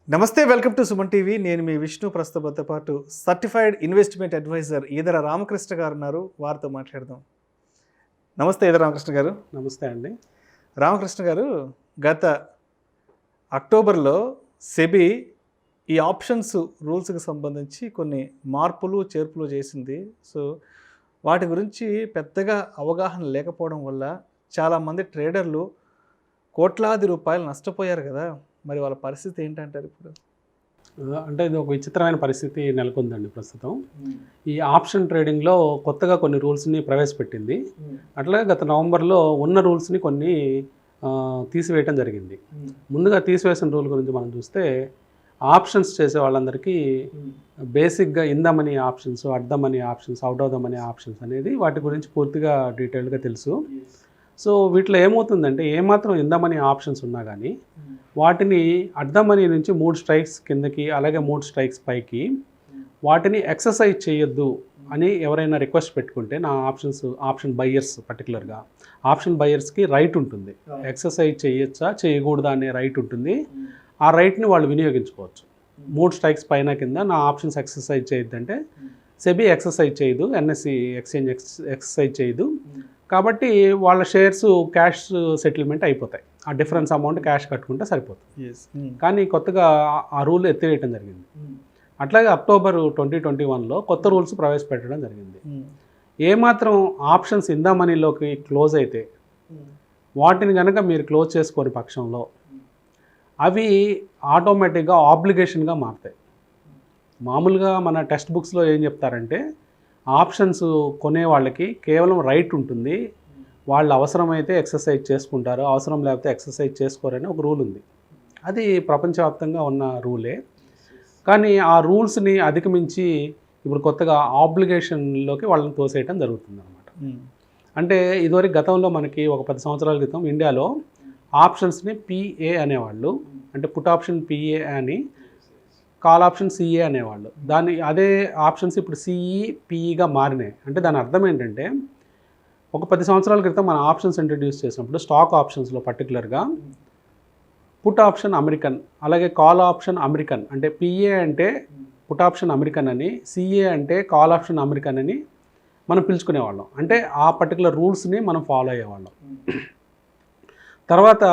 నమస్తే, welcome to Suman TV. నేను మీ విష్ణు. ప్రస్తుతంతో పాటు certified investment advisor Edara Ramakrishna గారు ఉన్నారు. వారితో మాట్లాడదాం. నమస్తే ఈదర రామకృష్ణ గారు. నమస్తే అండి. రామకృష్ణ గారు, గత అక్టోబర్లో సెబీ ఈ ఆప్షన్స్ రూల్స్కి సంబంధించి కొన్ని మార్పులు చేర్పులు చేసింది. సో వాటి గురించి పెద్దగా అవగాహన లేకపోవడం వల్ల చాలామంది ట్రేడర్లు కోట్లాది రూపాయలు నష్టపోయారు కదా. మరి వాళ్ళ పరిస్థితి ఏంటంటారు ఇప్పుడు? అంటే ఇది ఒక విచిత్రమైన పరిస్థితి నెలకొందండి ప్రస్తుతం. ఈ ఆప్షన్ ట్రేడింగ్లో కొత్తగా కొన్ని రూల్స్ని ప్రవేశపెట్టింది. అట్లాగే గత నవంబర్లో ఉన్న రూల్స్ని కొన్ని తీసివేయటం జరిగింది. ముందుగా తీసివేసిన రూల్ గురించి మనం చూస్తే, ఆప్షన్స్ చేసే వాళ్ళందరికీ బేసిక్గా in the money options, at the money options, out of the money options అనేది వాటి గురించి పూర్తిగా డీటెయిల్గా తెలుసు. సో వీటిలో ఏమవుతుందంటే, ఏమాత్రం ఇన్ ద మనీ ఆప్షన్స్ ఉన్నా కానీ వాటిని అట్ ద మనీ నుంచి 3 స్ట్రైక్స్ కిందకి, అలాగే 3 స్ట్రైక్స్ పైకి వాటిని ఎక్సర్సైజ్ చేయొద్దు అని ఎవరైనా రిక్వెస్ట్ పెట్టుకుంటే, నా ఆప్షన్ బయ్యర్స్ పర్టికులర్గా ఆప్షన్ బయ్యర్స్కి రైట్ ఉంటుంది. ఎక్సర్సైజ్ చేయొచ్చా చేయకూడదా అనే రైట్ ఉంటుంది. ఆ రైట్ని వాళ్ళు వినియోగించుకోవచ్చు. 3 స్ట్రైక్స్ పైన కింద నా ఆప్షన్స్ ఎక్సర్సైజ్ చేయొద్దంటే సెబీ ఎక్సర్సైజ్ చేయదు, ఎన్ఎస్సి ఎక్స్చేంజ్ ఎక్సర్సైజ్ చేయదు. కాబట్టి వాళ్ళ షేర్స్ క్యాష్ సెటిల్మెంట్ అయిపోతాయి. ఆ డిఫరెన్స్ అమౌంట్ క్యాష్ కట్టుకుంటే సరిపోతుంది. కానీ కొత్తగా ఆ రూల్ ఎత్తివేయటం జరిగింది. అట్లాగే అక్టోబర్ 2021లో కొత్త రూల్స్ ప్రవేశపెట్టడం జరిగింది. ఏమాత్రం ఆప్షన్స్ ఇన్ ద మనీలోకి క్లోజ్ అయితే వాటిని కనుక మీరు క్లోజ్ చేసుకోని పక్షంలో అవి ఆటోమేటిక్గా ఆబ్లిగేషన్గా మారుతాయి. మామూలుగా మన టెక్స్ట్ బుక్స్లో ఏం చెప్తారంటే, ఆప్షన్స్ కొనే వాళ్ళకి కేవలం రైట్ ఉంటుంది, వాళ్ళు అవసరమైతే ఎక్సర్సైజ్ చేసుకుంటారు, అవసరం లేకపోతే ఎక్సర్సైజ్ చేసుకోరని ఒక రూల్ ఉంది. అది ప్రపంచవ్యాప్తంగా ఉన్న రూలే. కానీ ఆ రూల్స్ని అధిగమించి ఇప్పుడు కొత్తగా ఆబ్లిగేషన్లోకి వాళ్ళని తోసేయటం జరుగుతుంది అనమాట. అంటే ఇదివరకు గతంలో మనకి ఒక 10 సంవత్సరాల క్రితం ఇండియాలో ఆప్షన్స్ని పిఏ అనేవాళ్ళు, అంటే పుట్ ఆప్షన్ పిఏ అని, కాల్ ఆప్షన్ సిఏ అనేవాళ్ళు. అదే ఆప్షన్స్ ఇప్పుడు సిఈ పిఈగా మారినాయి. అంటే దాని అర్థం ఏంటంటే, ఒక 10 సంవత్సరాల క్రితం మన ఆప్షన్స్ ఇంట్రడ్యూస్ చేసినప్పుడు స్టాక్ ఆప్షన్స్లో పర్టికులర్గా పుట్ ఆప్షన్ అమెరికన్, అలాగే కాల్ ఆప్షన్ అమెరికన్, అంటే పిఏ అంటే పుట్ ఆప్షన్ అమెరికన్ అని, సిఏ అంటే కాల్ ఆప్షన్ అమెరికన్ అని మనం పిలుచుకునేవాళ్ళం. అంటే ఆ పర్టికులర్ రూల్స్ని మనం ఫాలో అయ్యేవాళ్ళం. తర్వాత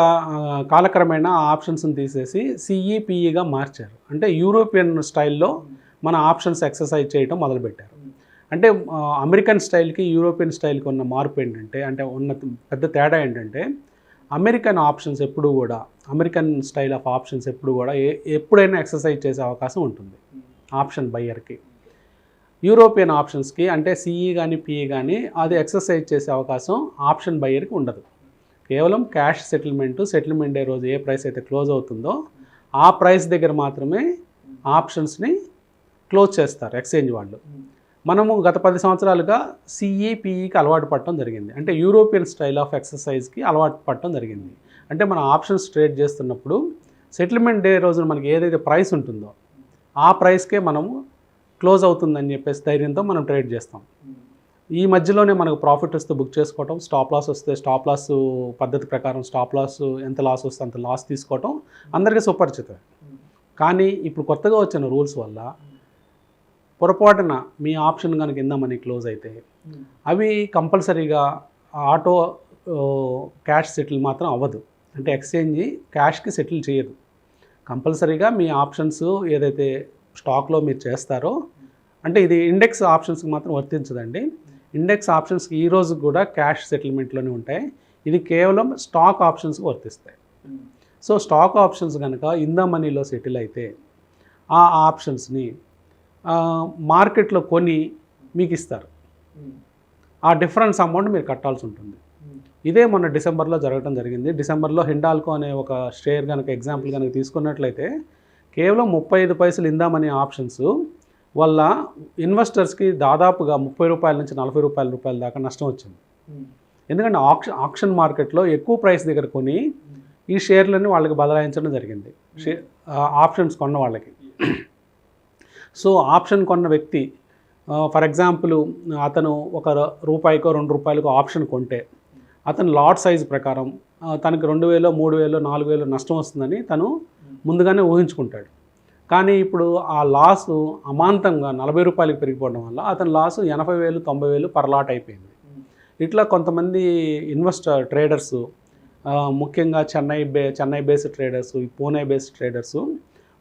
కాలక్రమేణా ఆ ఆప్షన్స్ని తీసేసి సిఈపిఈగా మార్చారు. అంటే యూరోపియన్ స్టైల్లో మన ఆప్షన్స్ ఎక్సర్సైజ్ చేయడం మొదలుపెట్టారు. అంటే అమెరికన్ స్టైల్కి యూరోపియన్ స్టైల్కి ఉన్న మార్పు ఏంటంటే, అంటే ఉన్న పెద్ద తేడా ఏంటంటే, అమెరికన్ ఆప్షన్స్ ఎప్పుడు కూడా, అమెరికన్ స్టైల్ ఆఫ్ ఆప్షన్స్ ఎప్పుడు కూడా ఎప్పుడైనా ఎక్సర్సైజ్ చేసే అవకాశం ఉంటుంది ఆప్షన్ బయ్యర్కి. యూరోపియన్ ఆప్షన్స్కి అంటే సిఈ కానీ పిఈ కానీ అది ఎక్సర్సైజ్ చేసే అవకాశం ఆప్షన్ బయ్యర్కి ఉండదు. కేవలం క్యాష్ సెటిల్మెంట్ డే రోజు ఏ ప్రైస్ అయితే క్లోజ్ అవుతుందో ఆ ప్రైస్ దగ్గర మాత్రమే ఆప్షన్స్ని క్లోజ్ చేస్తారు ఎక్స్చేంజ్ వాళ్ళు. మనము గత 10 సంవత్సరాలుగా సిఈపిఈకి అలవాటు పడటం జరిగింది. అంటే యూరోపియన్ స్టైల్ ఆఫ్ ఎక్సర్సైజ్కి అలవాటు పడటం జరిగింది. అంటే మనం ఆప్షన్స్ ట్రేడ్ చేస్తున్నప్పుడు సెటిల్మెంట్ డే రోజున మనకి ఏదైతే ప్రైస్ ఉంటుందో ఆ ప్రైస్కే మనము క్లోజ్ అవుతుందని చెప్పేసి ధైర్యంతో మనం ట్రేడ్ చేస్తాం. ఈ మధ్యలోనే మనకు ప్రాఫిట్ వస్తే బుక్ చేసుకోవటం, స్టాప్ లాస్ వస్తే స్టాప్ లాస్ పద్ధతి ప్రకారం స్టాప్ లాస్ ఎంత లాస్ వస్తే అంత లాస్ తీసుకోవటం అందరికీ సుపరిచితమే. కానీ ఇప్పుడు కొత్తగా వచ్చిన రూల్స్ వల్ల పొరపాటున మీ ఆప్షన్ కనుక ఇందా మనీ క్లోజ్ అయితే అవి కంపల్సరీగా ఆటో క్యాష్ సెటిల్ మాత్రం అవ్వదు. అంటే ఎక్స్చేంజ్ క్యాష్కి సెటిల్ చేయదు. కంపల్సరీగా మీ ఆప్షన్స్ ఏదైతే స్టాక్లో మీరు చేస్తారో, అంటే ఇది ఇండెక్స్ ఆప్షన్స్కి మాత్రం వర్తించదండి. ఇండెక్స్ ఆప్షన్స్కి ఈ రోజు కూడా క్యాష్ సెటిల్మెంట్లోనే ఉంటాయి. ఇది కేవలం స్టాక్ ఆప్షన్స్కి వర్తిస్తాయి. సో స్టాక్ ఆప్షన్స్ కనుక ఇన్ ద మనీలో సెటిల్ అయితే ఆ ఆప్షన్స్ని మార్కెట్లో కొని మీకు ఇస్తారు. ఆ డిఫరెన్స్ అమౌంట్ మీరు కట్టాల్సి ఉంటుంది. ఇదే మొన్న డిసెంబర్లో జరగడం జరిగింది. డిసెంబర్లో హిండాల్కో అనే ఒక షేర్ కనుక ఎగ్జాంపుల్ కనుక తీసుకున్నట్లయితే కేవలం 35 పైసలు ఇన్ ద మనీ ఆప్షన్స్ వల్ల ఇన్వెస్టర్స్కి దాదాపుగా 30 రూపాయల నుంచి 40 రూపాయల దాకా నష్టం వచ్చింది. ఎందుకంటే ఆప్షన్ మార్కెట్లో ఎక్కువ ప్రైస్ దగ్గర కొని ఈ షేర్లని వాళ్ళకి బదలాయించడం జరిగింది, ఆప్షన్స్ కొన్న వాళ్ళకి. సో ఆప్షన్ కొన్న వ్యక్తి ఫర్ ఎగ్జాంపుల్ అతను ₹1కో ₹2కో ఆప్షన్ కొంటే అతను లాట్ సైజ్ ప్రకారం తనకు 2000, 3000, 4000 నష్టం వస్తుందని తను ముందుగానే ఊహించుకుంటాడు. కానీ ఇప్పుడు ఆ లాసు అమాంతంగా 40 రూపాయలకి పెరిగిపోవడం వల్ల అతని లాసు 80,000 90,000 పర్ లాట్ అయిపోయింది. ఇట్లా కొంతమంది ట్రేడర్స్ ముఖ్యంగా Chennai based traders, Pune based traders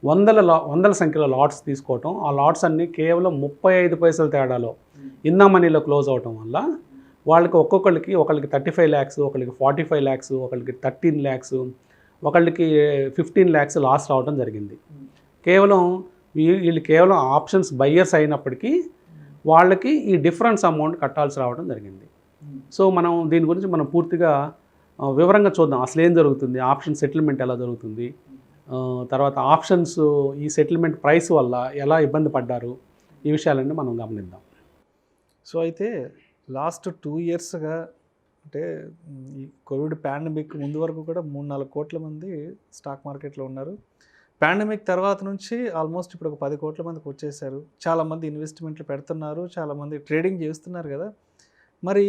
వందల సంఖ్యలో లాట్స్ తీసుకోవటం, ఆ లాట్స్ అన్నీ కేవలం 35 పైసల తేడాలో ఇందా మనీలో క్లోజ్ అవటం వల్ల వాళ్ళకి ఒకరికి 35 lakhs, ఒకరికి 45 lakhs, ఒకరికి 13 lakhs, ఒకళ్ళకి 15 lakhs లాస్ రావడం జరిగింది. కేవలం వీళ్ళు కేవలం ఆప్షన్స్ బయ్యర్స్ అయినప్పటికీ వాళ్ళకి ఈ డిఫరెన్స్ అమౌంట్ కట్టాల్సి రావడం జరిగింది. సో మనం దీని గురించి మనం పూర్తిగా వివరంగా చూద్దాం. అసలు ఏం జరుగుతుంది, ఆప్షన్ సెటిల్మెంట్ ఎలా జరుగుతుంది, తర్వాత ఆప్షన్స్ ఈ సెటిల్మెంట్ ప్రైస్ వల్ల ఎలా ఇబ్బంది పడ్డారు, ఈ విషయాలన్నీ మనం గమనిద్దాం. సో అయితే లాస్ట్ 2 yearsగా అంటే ఈ కోవిడ్ పాండమిక్ ముందు వరకు కూడా 3-4 కోట్ల మంది స్టాక్ మార్కెట్లో ఉన్నారు. పాండమిక్ తర్వాత నుంచి ఆల్మోస్ట్ ఇప్పుడు ఒక 10 కోట్ల మందికి వచ్చేసారు. చాలామంది ఇన్వెస్ట్మెంట్లు పెడుతున్నారు, చాలామంది ట్రేడింగ్ చేస్తున్నారు కదా. మరి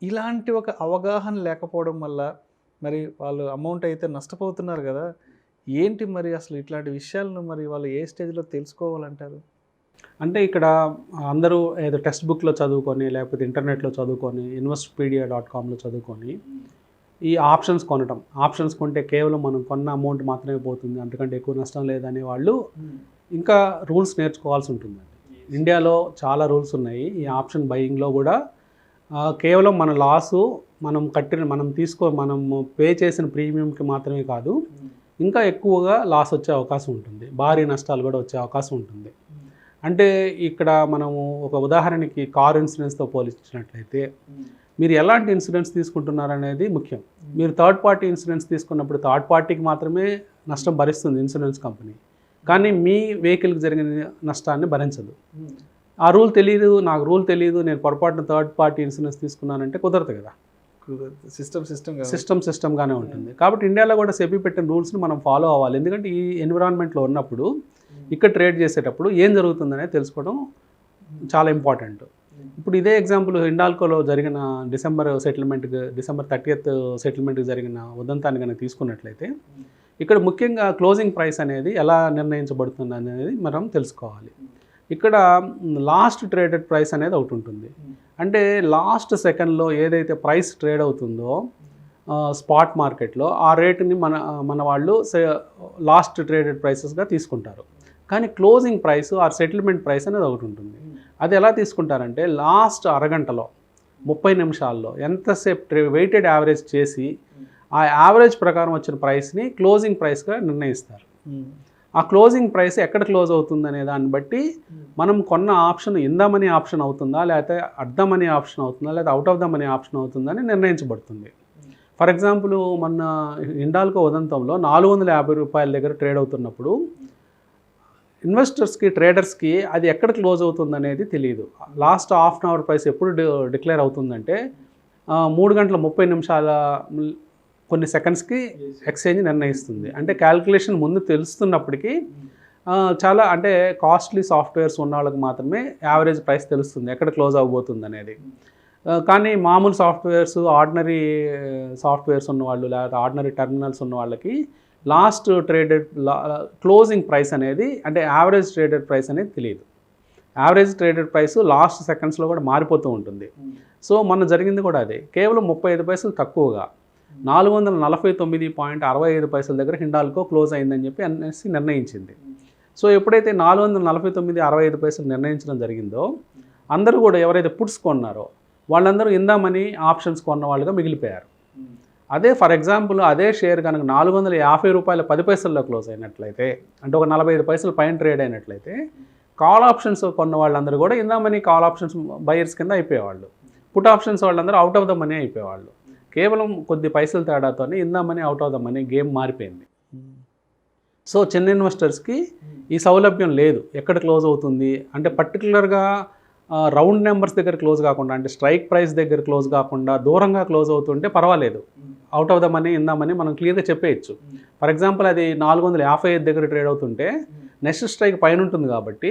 ఇలాంటి ఒక అవగాహన లేకపోవడం వల్ల మరి వాళ్ళు అమౌంట్ అయితే నష్టపోతున్నారు కదా. ఏంటి మరి అసలు ఇట్లాంటి విషయాలను మరి వాళ్ళు ఏ స్టేజ్లో తెలుసుకోవాలంటారు? అంటే ఇక్కడ అందరూ ఏదో టెక్స్ట్ బుక్లో చదువుకొని లేకపోతే ఇంటర్నెట్లో చదువుకొని investpedia.comలో చదువుకొని ఈ ఆప్షన్స్ కొనటం, ఆప్షన్స్ కొంటే కేవలం మనం కొన్న అమౌంట్ మాత్రమే పోతుంది, అంతకంటే ఎక్కువ నష్టం లేదనే వాళ్ళు ఇంకా రూల్స్ నేర్చుకోవాల్సి ఉంటుందండి. ఇండియాలో చాలా రూల్స్ ఉన్నాయి. ఈ ఆప్షన్ బయింగ్లో కూడా కేవలం మన లాసు మనం పే చేసిన ప్రీమియంకి మాత్రమే కాదు, ఇంకా ఎక్కువగా లాస్ వచ్చే అవకాశం ఉంటుంది, భారీ నష్టాలు కూడా వచ్చే అవకాశం ఉంటుంది. అంటే ఇక్కడ మనము ఒక ఉదాహరణకి కార్ ఇన్సూరెన్స్తో పోల్చినట్లయితే మీరు ఎలాంటి ఇన్సూరెన్స్ తీసుకుంటున్నారనేది ముఖ్యం. మీరు థర్డ్ పార్టీ ఇన్సూరెన్స్ తీసుకున్నప్పుడు థర్డ్ పార్టీకి మాత్రమే నష్టం భరిస్తుంది ఇన్సూరెన్స్ కంపెనీ, కానీ మీ వెహికల్కి జరిగిన నష్టాన్ని భరించదు. ఆ రూల్ తెలియదు, నాకు రూల్ తెలియదు, నేను పొరపాటున థర్డ్ పార్టీ ఇన్సూరెన్స్ తీసుకున్నానంటే కుదరదు కదా. సిస్టమ్గానే ఉంటుంది. కాబట్టి ఇండియాలో కూడా సెబీ పెట్టిన రూల్స్ని మనం ఫాలో అవ్వాలి. ఎందుకంటే ఈ ఎన్విరాన్మెంట్లో ఉన్నప్పుడు ఇక్కడ ట్రేడ్ చేసేటప్పుడు ఏం జరుగుతుందనేది తెలుసుకోవడం చాలా ఇంపార్టెంట్. ఇప్పుడు ఇదే ఎగ్జాంపుల్ హిండాల్కోలో జరిగిన డిసెంబర్ 30th సెటిల్మెంట్కి జరిగిన ఉదంతాన్ని కనుక తీసుకున్నట్లయితే ఇక్కడ ముఖ్యంగా క్లోజింగ్ ప్రైస్ అనేది ఎలా నిర్ణయించబడుతుంది అనేది మనం తెలుసుకోవాలి. ఇక్కడ లాస్ట్ ట్రేడెడ్ ప్రైస్ అనేది ఒకటి ఉంటుంది. అంటే లాస్ట్ సెకండ్లో ఏదైతే ప్రైస్ ట్రేడ్ అవుతుందో స్పాట్ మార్కెట్లో ఆ రేటుని మన వాళ్ళు లాస్ట్ ట్రేడెడ్ ప్రైసెస్గా తీసుకుంటారు. కానీ closing price or settlement price అనేది ఒకటి ఉంటుంది. అది ఎలా తీసుకుంటారంటే లాస్ట్ అరగంటలో 30 నిమిషాల్లో ఎంతసేపు వెయిటెడ్ యావరేజ్ చేసి ఆ యావరేజ్ ప్రకారం వచ్చిన ప్రైస్ని క్లోజింగ్ ప్రైస్గా నిర్ణయిస్తారు. ఆ క్లోజింగ్ ప్రైస్ ఎక్కడ క్లోజ్ అవుతుందనే దాన్ని బట్టి మనం కొన్న option in the money option అవుతుందా, లేకపోతే అట్ ద మనీ ఆప్షన్ అవుతుందా, లేదా out of the money option అవుతుందని నిర్ణయించబడుతుంది. ఫర్ ఎగ్జాంపుల్ మొన్న హిండాల్కో ఉదంతంలో 450 రూపాయల దగ్గర ట్రేడ్ అవుతున్నప్పుడు ఇన్వెస్టర్స్కి ట్రేడర్స్కి అది ఎక్కడ క్లోజ్ అవుతుందనేది తెలియదు. Last half an hour price ఎప్పుడు డిక్లేర్ అవుతుందంటే 3:30 కొన్ని సెకండ్స్కి ఎక్స్చేంజ్ నిర్ణయిస్తుంది. అంటే క్యాల్కులేషన్ ముందు తెలుస్తున్నప్పటికీ చాలా అంటే కాస్ట్లీ సాఫ్ట్వేర్స్ ఉన్న వాళ్ళకి మాత్రమే యావరేజ్ ప్రైస్ తెలుస్తుంది ఎక్కడ క్లోజ్ అవ్వబోతుంది అనేది. కానీ మామూలు ఆర్డినరీ సాఫ్ట్వేర్స్ ఉన్నవాళ్ళు లేదా ఆర్డినరీ టెర్మినల్స్ ఉన్న వాళ్ళకి లాస్ట్ ట్రేడెడ్ క్లోజింగ్ ప్రైస్ అనేది అంటే యావరేజ్ ట్రేడెడ్ ప్రైస్ అనేది తెలియదు. యావరేజ్ ట్రేడెడ్ ప్రైస్ లాస్ట్ సెకండ్స్లో కూడా మారిపోతూ ఉంటుంది. సో మొన్న జరిగింది కూడా అదే, కేవలం 35 పైసలు తక్కువగా 449.65 దగ్గర హిండాల్కో క్లోజ్ అయిందని చెప్పి అనేసి నిర్ణయించింది. సో ఎప్పుడైతే 449.65 నిర్ణయించడం జరిగిందో అందరూ కూడా ఎవరైతే పుట్స్ కొన్నారో వాళ్ళందరూ ఇందామని ఆప్షన్స్ కొన్న వాళ్ళుగా మిగిలిపోయారు. అదే ఫర్ ఎగ్జాంపుల్ అదే షేర్ కనుక 450 రూపాయల 10 పైసల్లో క్లోజ్ అయినట్లయితే, అంటే ఒక 45 పైసలు పైన ట్రేడ్ అయినట్లయితే కాల్ ఆప్షన్స్ కొన్న వాళ్ళందరూ కూడా ఇందామని కాల్ ఆప్షన్స్ బయర్స్ కింద అయిపోయేవాళ్ళు, పుట్ ఆప్షన్స్ వాళ్ళందరూ అవుట్ ఆఫ్ ద మనీ అయిపోయేవాళ్ళు. కేవలం కొద్ది పైసల తేడాతోనే ఇందామని out of the money game మారిపోయింది. సో చిన్న ఇన్వెస్టర్స్కి ఈ సౌలభ్యం లేదు. ఎక్కడ క్లోజ్ అవుతుంది అంటే పర్టికులర్గా రౌండ్ నెంబర్స్ దగ్గర క్లోజ్ కాకుండా, అంటే స్ట్రైక్ ప్రైస్ దగ్గర క్లోజ్ కాకుండా దూరంగా క్లోజ్ అవుతుంటే పర్వాలేదు, అవుట్ ఆఫ్ ద మనీ ఇందామని మనం క్లియర్గా చెప్పేయచ్చు. ఫర్ ఎగ్జాంపుల్ అది 455 దగ్గర ట్రేడ్ అవుతుంటే నెక్స్ట్ స్ట్రైక్ పైన ఉంటుంది కాబట్టి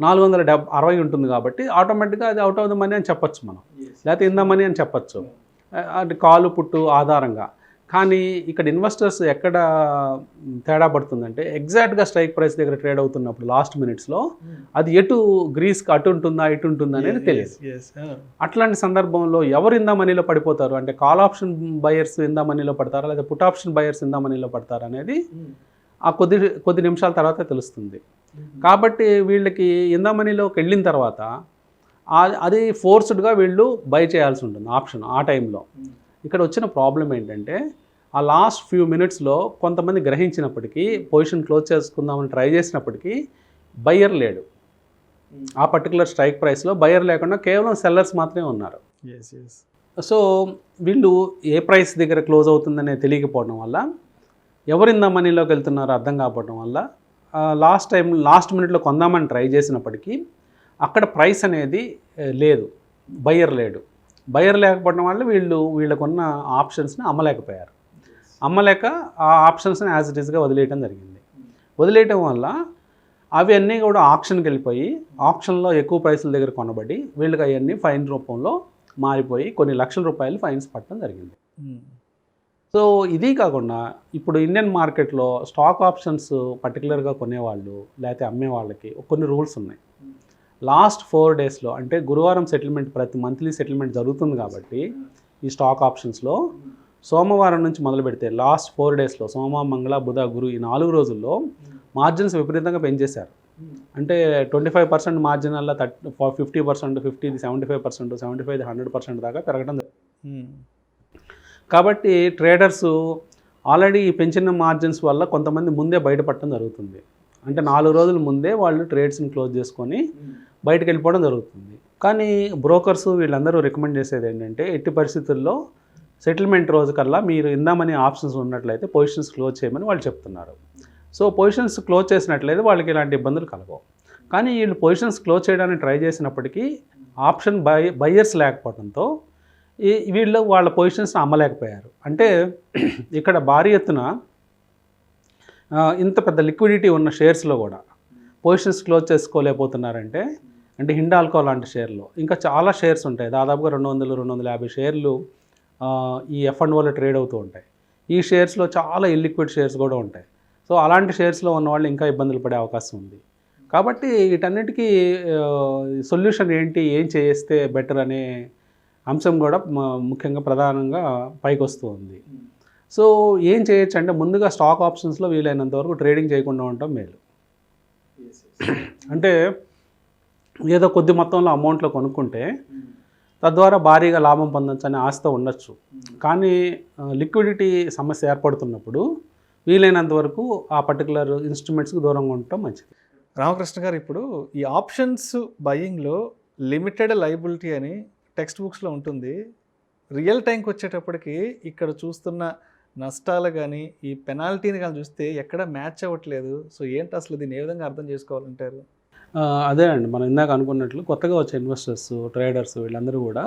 460 ఉంటుంది కాబట్టి ఆటోమేటిక్గా అది అవుట్ ఆఫ్ ద మనీ అని చెప్పచ్చు మనం, లేకపోతే ఇందామని అని చెప్పచ్చు, అది కాలు పుట్టు ఆధారంగా. కానీ ఇక్కడ ఇన్వెస్టర్స్ ఎక్కడ తేడా పడుతుందంటే ఎగ్జాక్ట్గా స్ట్రైక్ ప్రైస్ దగ్గర ట్రేడ్ అవుతున్నప్పుడు లాస్ట్ మినిట్స్లో అది ఎటు గ్రీస్కి అటు ఉంటుందా ఇటు ఉంటుందా అనేది తెలియదు. అట్లాంటి సందర్భంలో ఎవరు ఇందా మనీలో పడిపోతారు అంటే కాల్ ఆప్షన్ బయర్స్ ఇందా మనీలో పడతారా లేదా పుట్ ఆప్షన్ బయర్స్ ఇందా మనీలో పడతారా అనేది ఆ కొద్ది నిమిషాల తర్వాత తెలుస్తుంది. కాబట్టి వీళ్ళకి ఇందా మనీలోకి వెళ్ళిన తర్వాత అది ఫోర్స్డ్గా వీళ్ళు బై చేయాల్సి ఉంటుంది ఆప్షన్ ఆ టైంలో. ఇక్కడ వచ్చిన ప్రాబ్లం ఏంటంటే ఆ లాస్ట్ ఫ్యూ మినిట్స్లో కొంతమంది గ్రహించినప్పటికీ పొజిషన్ క్లోజ్ చేసుకుందామని ట్రై చేసినప్పటికీ బయ్యర్ లేడు. ఆ పర్టికులర్ స్ట్రైక్ ప్రైస్లో బయ్యర్ లేకుండా కేవలం సెల్లర్స్ మాత్రమే ఉన్నారు. సో వీళ్ళు ఏ ప్రైస్ దగ్గర క్లోజ్ అవుతుందనే తెలియకపోవడం వల్ల ఎవరిందా మనీలోకి వెళ్తున్నారో అర్థం కాకపోవడం వల్ల లాస్ట్ మినిట్లో కొందామని ట్రై చేసినప్పటికీ అక్కడ ప్రైస్ అనేది లేదు, బయ్యర్ లేడు. బయర్ లేకపోవడం వల్ల వీళ్ళకున్న ఆప్షన్స్ని అమ్మలేక ఆ ఆప్షన్స్ని యాజ్ ఇట్ ఈస్గా వదిలేయటం జరిగింది. వదిలేయటం వల్ల అవి అన్నీ కూడా ఆప్షన్కి వెళ్ళిపోయి ఆప్షన్లో ఎక్కువ ప్రైసుల దగ్గర కొనబడి వీళ్ళకి అవన్నీ ఫైన్ రూపంలో మారిపోయి కొన్ని లక్షల రూపాయలు ఫైన్స్ పట్టడం జరిగింది. సో ఇది కాకుండా ఇప్పుడు ఇండియన్ మార్కెట్లో స్టాక్ ఆప్షన్స్ పర్టికులర్గా కొనేవాళ్ళు లేకపోతే అమ్మే వాళ్ళకి కొన్ని రూల్స్ ఉన్నాయి. లాస్ట్ 4 డేస్లో అంటే గురువారం సెటిల్మెంట్ ప్రతి మంత్లీ సెటిల్మెంట్ జరుగుతుంది కాబట్టి ఈ స్టాక్ ఆప్షన్స్లో సోమవారం నుంచి మొదలు పెడితే లాస్ట్ 4 డేస్లో సోమ మంగళ బుధ గురు ఈ 4 రోజుల్లో మార్జిన్స్ విపరీతంగా పెంచేశారు. అంటే 25% మార్జిన్ వల్ల 50%, 50 75%, 75 100% దాకా పెరగడం జరుగుతుంది. కాబట్టి ట్రేడర్స్ ఆల్రెడీ పెంచిన మార్జిన్స్ వల్ల కొంతమంది ముందే బయటపడటం జరుగుతుంది. అంటే 4 రోజుల ముందే వాళ్ళు ట్రేడ్స్ని క్లోజ్ చేసుకొని బయటకు వెళ్ళిపోవడం జరుగుతుంది. కానీ బ్రోకర్స్ వీళ్ళందరూ రికమెండ్ చేసేది ఏంటంటే ఎట్టి పరిస్థితుల్లో సెటిల్మెంట్ రోజు కల్లా మీరు ఇందామని ఆప్షన్స్ ఉన్నట్లయితే పొజిషన్స్ క్లోజ్ చేయమని వాళ్ళు చెప్తున్నారు. సో పొజిషన్స్ క్లోజ్ చేసినట్లయితే వాళ్ళకి ఇలాంటి ఇబ్బందులు కలగవు. కానీ వీళ్ళు పొజిషన్స్ క్లోజ్ చేయడానికి ట్రై చేసినప్పటికీ ఆప్షన్ బయ్యర్స్ లేకపోవడంతో వీళ్ళు వాళ్ళ పొజిషన్స్ని అమ్మలేకపోయారు. అంటే ఇక్కడ భారీ ఎత్తున ఇంత పెద్ద లిక్విడిటీ ఉన్న షేర్స్లో కూడా పొజిషన్స్ క్లోజ్ చేసుకోలేకపోతున్నారంటే అంటే హిండాల్కో లాంటి షేర్లు ఇంకా చాలా షేర్స్ ఉంటాయి. దాదాపుగా 200-250 షేర్లు ఈ F&Oలో ట్రేడ్ అవుతూ ఉంటాయి. ఈ షేర్స్లో చాలా ఇల్లిక్విడ్ షేర్స్ కూడా ఉంటాయి. సో అలాంటి షేర్స్లో ఉన్న వాళ్ళు ఇంకా ఇబ్బందులు పడే అవకాశం ఉంది. కాబట్టి వీటన్నిటికీ సొల్యూషన్ ఏంటి, ఏం చేస్తే బెటర్ అనే అంశం కూడా ముఖ్యంగా ప్రధానంగా పైకి వస్తూ ఉంది. సో ఏం చేయొచ్చు అంటే ముందుగా స్టాక్ ఆప్షన్స్లో వీలైనంత వరకు ట్రేడింగ్ చేయకుండా ఉండటం మేలు. అంటే ఏదో కొద్ది మొత్తంలో అమౌంట్లో కొనుక్కుంటే తద్వారా భారీగా లాభం పొందొచ్చు అనే ఆశతో ఉండొచ్చు. కానీ లిక్విడిటీ సమస్య ఏర్పడుతున్నప్పుడు వీలైనంత వరకు ఆ పర్టికులర్ ఇన్స్ట్రుమెంట్స్కి దూరంగా ఉండటం మంచిది. రామకృష్ణ గారు, ఇప్పుడు ఈ ఆప్షన్స్ బయింగ్లో లిమిటెడ్ లయబిలిటీ అని టెక్స్ట్ బుక్స్లో ఉంటుంది. రియల్ టైంకి వచ్చేటప్పటికి ఇక్కడ చూస్తున్న నష్టాలు కానీ ఈ పెనాల్టీని కానీ చూస్తే ఎక్కడ మ్యాచ్ అవ్వట్లేదు. సో ఏంటి అసలు దీన్ని ఏ విధంగా అర్థం చేసుకోవాలంటారు? అదే అండి, మనం ఇందాక అనుకున్నట్లు కొత్తగా వచ్చే ఇన్వెస్టర్స్ ట్రేడర్స్ వీళ్ళందరూ కూడా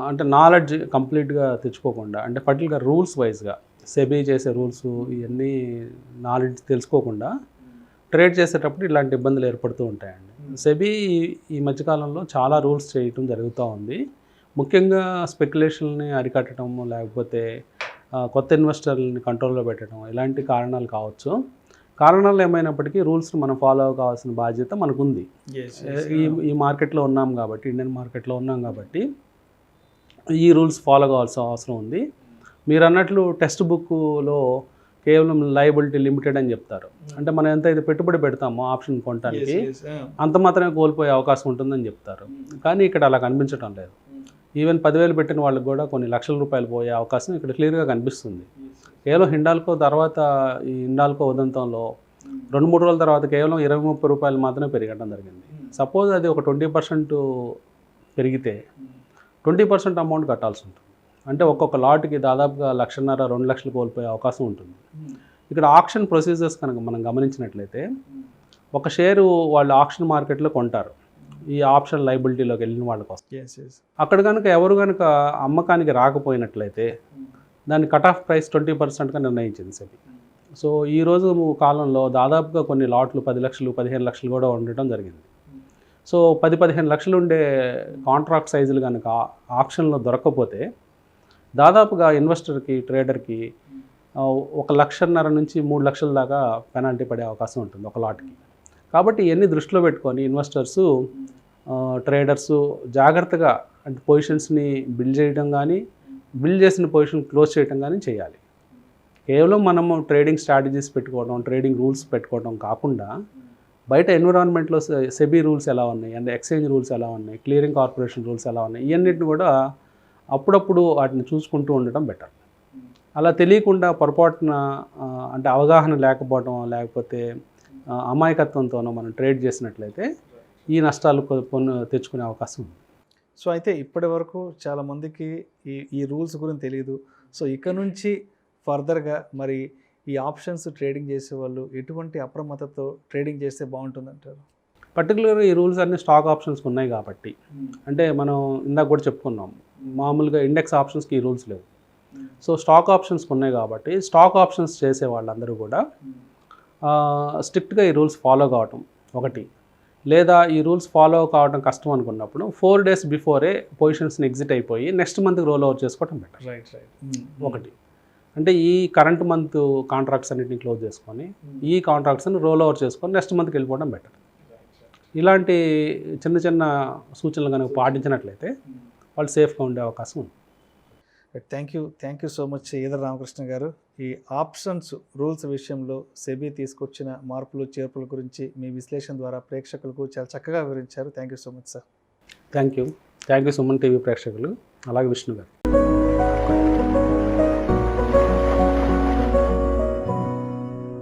అంటే నాలెడ్జ్ కంప్లీట్గా తెచ్చుకోకుండా అంటే పర్టికులర్ రూల్స్ వైజ్గా సెబీ చేసే రూల్స్ ఇవన్నీ నాలెడ్జ్ తెలుసుకోకుండా ట్రేడ్ చేసేటప్పుడు ఇలాంటి ఇబ్బందులు ఏర్పడుతూ ఉంటాయండి. సెబీ ఈ మధ్యకాలంలో చాలా రూల్స్ చేయటం జరుగుతూ ఉంది. ముఖ్యంగా స్పెక్యులేషన్ని అరికట్టడం లేకపోతే కొత్త ఇన్వెస్టర్లని కంట్రోల్లో పెట్టడం ఇలాంటి కారణాలు కావచ్చు. కారణాలు ఏమైనప్పటికీ రూల్స్ని మనం ఫాలో కావాల్సిన బాధ్యత మనకుంది. ఈ మార్కెట్లో ఉన్నాం కాబట్టి, ఇండియన్ మార్కెట్లో ఉన్నాం కాబట్టి ఈ రూల్స్ ఫాలో కావాల్సిన అవసరం ఉంది. మీరు అన్నట్లు టెక్స్ట్ బుక్లో కేవలం లయబిలిటీ లిమిటెడ్ అని చెప్తారు. అంటే మనం ఎంత అయితే పెట్టుబడి పెడతామో ఆప్షన్ కొనడానికి అంత మాత్రమే కోల్పోయే అవకాశం ఉంటుందని చెప్తారు. కానీ ఇక్కడ అలా కనిపించడం లేదు. ఈవెన్ 10,000 పెట్టిన వాళ్ళకి కూడా కొన్ని లక్షల రూపాయలు పోయే అవకాశం ఇక్కడ క్లియర్గా కనిపిస్తుంది. కేవలం హిండాల్కో తర్వాత ఈ హిండాల్కో ఉదంతంలో 2-3 రోజుల తర్వాత కేవలం 20-30 రూపాయలు మాత్రమే పెరగడం జరిగింది. సపోజ్ అది ఒక 20% పెరిగితే 20% అమౌంట్ కట్టాల్సి ఉంటుంది. అంటే ఒక్కొక్క లాట్కి దాదాపుగా 1,50,000-2 లక్షలు కోల్పోయే అవకాశం ఉంటుంది. ఇక్కడ ఆక్షన్ ప్రొసీజర్స్ కనుక మనం గమనించినట్లయితే ఒక షేరు వాళ్ళు ఆక్షన్ మార్కెట్లో కొంటారు. ఈ ఆప్షన్ లయబిలిటీలోకి వెళ్ళిన వాళ్ళ కోసం అక్కడ కనుక ఎవరు కనుక అమ్మకానికి రాకపోయినట్లయితే దాని కట్ ఆఫ్ ప్రైస్ 20%గా నిర్ణయించింది సెబీ. సో ఈరోజు కాలంలో దాదాపుగా కొన్ని లాట్లు 10 లక్షలు 15 లక్షలు కూడా ఉండటం జరిగింది. సో 10-15 లక్షలు ఉండే కాంట్రాక్ట్ సైజులు కనుక ఆప్షన్లో దొరకకపోతే దాదాపుగా ఇన్వెస్టర్కి ట్రేడర్కి 1,50,000 నుంచి 3 లక్షల దాకా పెనాల్టీ పడే అవకాశం ఉంటుంది ఒక లాట్కి. కాబట్టి ఇవన్నీ దృష్టిలో పెట్టుకొని ఇన్వెస్టర్సు ట్రేడర్సు జాగ్రత్తగా అంటే పొజిషన్స్ని బిల్డ్ చేయడం కానీ, బిల్డ్ చేసిన పొజిషన్ క్లోజ్ చేయడం కానీ చేయాలి. కేవలం మనము ట్రేడింగ్ స్ట్రాటజీస్ పెట్టుకోవడం, ట్రేడింగ్ రూల్స్ పెట్టుకోవడం కాకుండా బయట ఎన్విరాన్మెంట్లో సెబీ రూల్స్ ఎలా ఉన్నాయి, అంటే ఎక్స్చేంజ్ రూల్స్ ఎలా ఉన్నాయి, క్లియరింగ్ కార్పొరేషన్ రూల్స్ ఎలా ఉన్నాయి, ఇవన్నిటిని కూడా అప్పుడప్పుడు వాటిని చూసుకుంటూ ఉండటం బెటర్. అలా తెలియకుండా పొరపాటున అంటే అవగాహన లేకపోవడం, లేకపోతే అమాయకత్వంతోనో మనం ట్రేడ్ చేసినట్లయితే ఈ నష్టాలు తెచ్చుకునే అవకాశం ఉంది. సో అయితే ఇప్పటి వరకు చాలామందికి ఈ రూల్స్ గురించి తెలియదు. సో ఇక నుంచి ఫర్దర్గా మరి ఈ ఆప్షన్స్ ట్రేడింగ్ చేసేవాళ్ళు ఎటువంటి అప్రమత్తతో ట్రేడింగ్ చేస్తే బాగుంటుందంటారు? పర్టికులర్గా ఈ రూల్స్ అన్ని స్టాక్ ఆప్షన్స్ ఉన్నాయి కాబట్టి, అంటే మనం ఇందాక కూడా చెప్పుకున్నాం, మామూలుగా ఇండెక్స్ ఆప్షన్స్కి ఈ రూల్స్ లేవు. సో స్టాక్ ఆప్షన్స్కి ఉన్నాయి కాబట్టి స్టాక్ ఆప్షన్స్ చేసే వాళ్ళందరూ కూడా స్ట్రిక్ట్గా ఈ రూల్స్ ఫాలో కావటం ఒకటి, లేదా ఈ రూల్స్ ఫాలో కావడం కష్టం అనుకున్నప్పుడు 4 days బిఫోరే పొజిషన్స్ని ఎగ్జిట్ అయిపోయి నెక్స్ట్ మంత్కి రోల్ ఓవర్ చేసుకోవడం బెటర్. రైట్. ఒకటి అంటే ఈ కరెంట్ మంత్ కాంట్రాక్ట్స్ అన్నింటినీ క్లోజ్ చేసుకొని ఈ కాంట్రాక్ట్స్ని రోల్ ఓవర్ చేసుకొని నెక్స్ట్ మంత్కి వెళ్ళిపోవడం బెటర్. ఇలాంటి చిన్న చిన్న సూచనలు కనుక పాటించినట్లయితే వాళ్ళు సేఫ్గా ఉండే అవకాశం ఉంది. Thank you so much either Ramakrishna గారు. ఈ ఆప్షన్స్ రూల్స్ విషయంలో సెబీ తీసుకొచ్చిన మార్పులు చేర్పుల గురించి మీ విశ్లేషణ ద్వారా ప్రేక్షకులకు చాలా చక్కగా వివరించారు. Thank you so much sir. Thank you Suman TV ప్రేక్షకులు, అలాగే విష్ణు గారు.